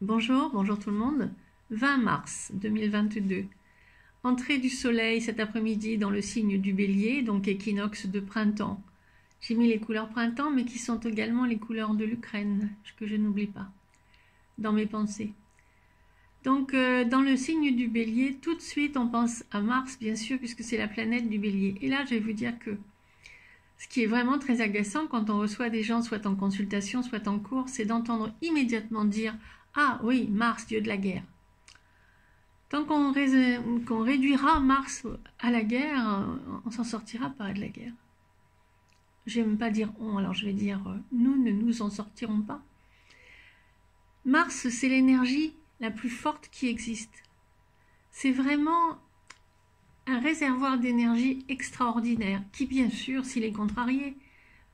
Bonjour, bonjour tout le monde. 20 mars 2022. Entrée du soleil cet après-midi dans le signe du Bélier, donc équinoxe de printemps. J'ai mis les couleurs printemps, mais qui sont également les couleurs de l'Ukraine, que je n'oublie pas, dans mes pensées. Donc, dans le signe du Bélier, tout de suite, on pense à Mars, bien sûr, puisque c'est la planète du Bélier. Et là, je vais vous dire que ce qui est vraiment très agaçant quand on reçoit des gens, soit en consultation, soit en cours, c'est d'entendre immédiatement dire « Ah oui, Mars, dieu de la guerre ». Tant qu'on réduira Mars à la guerre, on s'en sortira pas de la guerre. J'aime pas dire « on », alors je vais dire « nous ne nous en sortirons pas ». Mars, c'est l'énergie la plus forte qui existe. C'est vraiment un réservoir d'énergie extraordinaire qui, bien sûr, s'il est contrarié,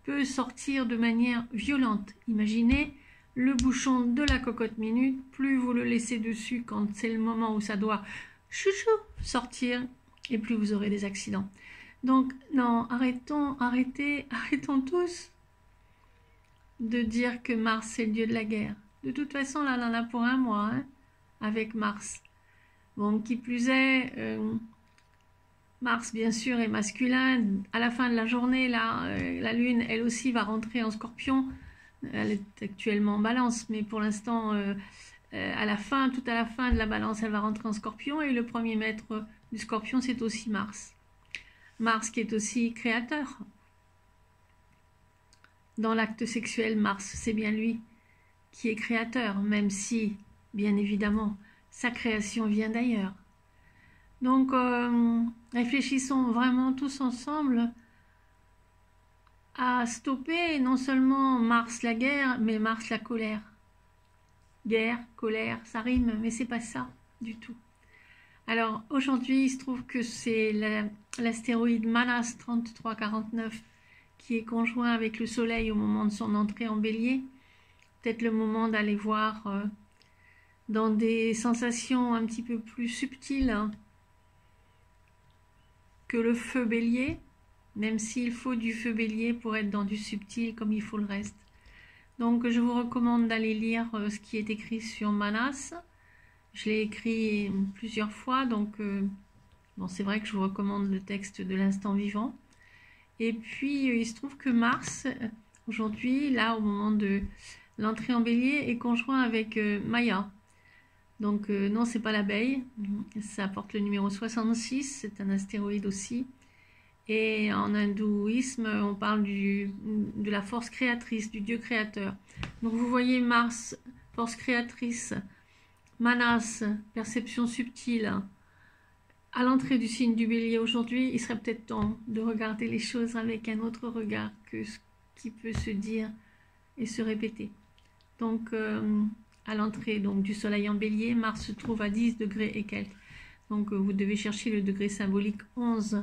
peut sortir de manière violente. Imaginez le bouchon de la cocotte minute, plus vous le laissez dessus quand c'est le moment où ça doit chouchou sortir, et plus vous aurez des accidents. Donc, non, arrêtons tous de dire que Mars, c'est le dieu de la guerre. De toute façon, là, on en a pour un mois, hein, avec Mars. Bon, qui plus est... Mars, bien sûr, est masculin. À la fin de la journée, là, la Lune, elle aussi, va rentrer en Scorpion. Elle est actuellement en Balance, mais pour l'instant, tout à la fin de la Balance, elle va rentrer en Scorpion. Et le premier maître du Scorpion, c'est aussi Mars. Mars qui est aussi créateur. Dans l'acte sexuel, Mars, c'est bien lui qui est créateur, même si, bien évidemment, sa création vient d'ailleurs. Donc, réfléchissons vraiment tous ensemble à stopper non seulement Mars la guerre, mais Mars la colère. Guerre, colère, ça rime, mais c'est pas ça du tout. Alors, aujourd'hui, il se trouve que c'est l'astéroïde Manas 3349 qui est conjoint avec le Soleil au moment de son entrée en Bélier. Peut-être le moment d'aller voir dans des sensations un petit peu plus subtiles, hein, que le feu bélier, même s'il faut du feu bélier pour être dans du subtil comme il faut le reste. Donc je vous recommande d'aller lire ce qui est écrit sur Manas. Je l'ai écrit plusieurs fois, donc bon, c'est vrai que je vous recommande le texte de l'instant vivant. Et puis il se trouve que Mars, aujourd'hui, là au moment de l'entrée en bélier, est conjoint avec Maya. Donc non, c'est pas l'abeille, ça porte le numéro 66, c'est un astéroïde aussi. Et en hindouisme, on parle de la force créatrice, du dieu créateur. Donc vous voyez Mars, force créatrice, Manas, perception subtile. À l'entrée du signe du Bélier aujourd'hui, il serait peut-être temps de regarder les choses avec un autre regard que ce qui peut se dire et se répéter. Donc à l'entrée du soleil en Bélier, Mars se trouve à 10 degrés et quelques. Donc vous devez chercher le degré symbolique 11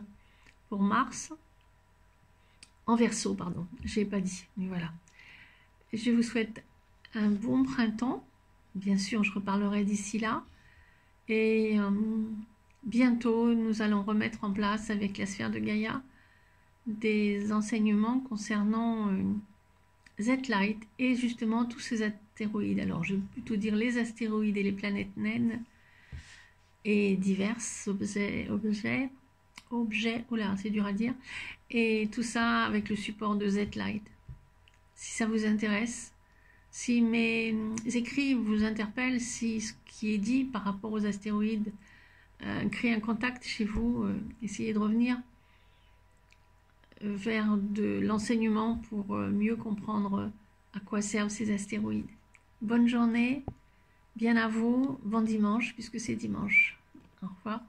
pour Mars. En Verseau, pardon, je n'ai pas dit, mais voilà. Je vous souhaite un bon printemps. Bien sûr, je reparlerai d'ici là. Et bientôt, nous allons remettre en place avec la sphère de Gaïa des enseignements concernant Z-Light et justement tous ces astéroïdes. Alors, je vais plutôt dire les astéroïdes et les planètes naines et divers objets, oula, c'est dur à dire, et tout ça avec le support de Z-Light. Si ça vous intéresse, si mes écrits vous interpellent, si ce qui est dit par rapport aux astéroïdes crée un contact chez vous, essayez de revenir vers de l'enseignement pour mieux comprendre à quoi servent ces astéroïdes. Bonne journée, bien à vous, bon dimanche puisque c'est dimanche. Au revoir.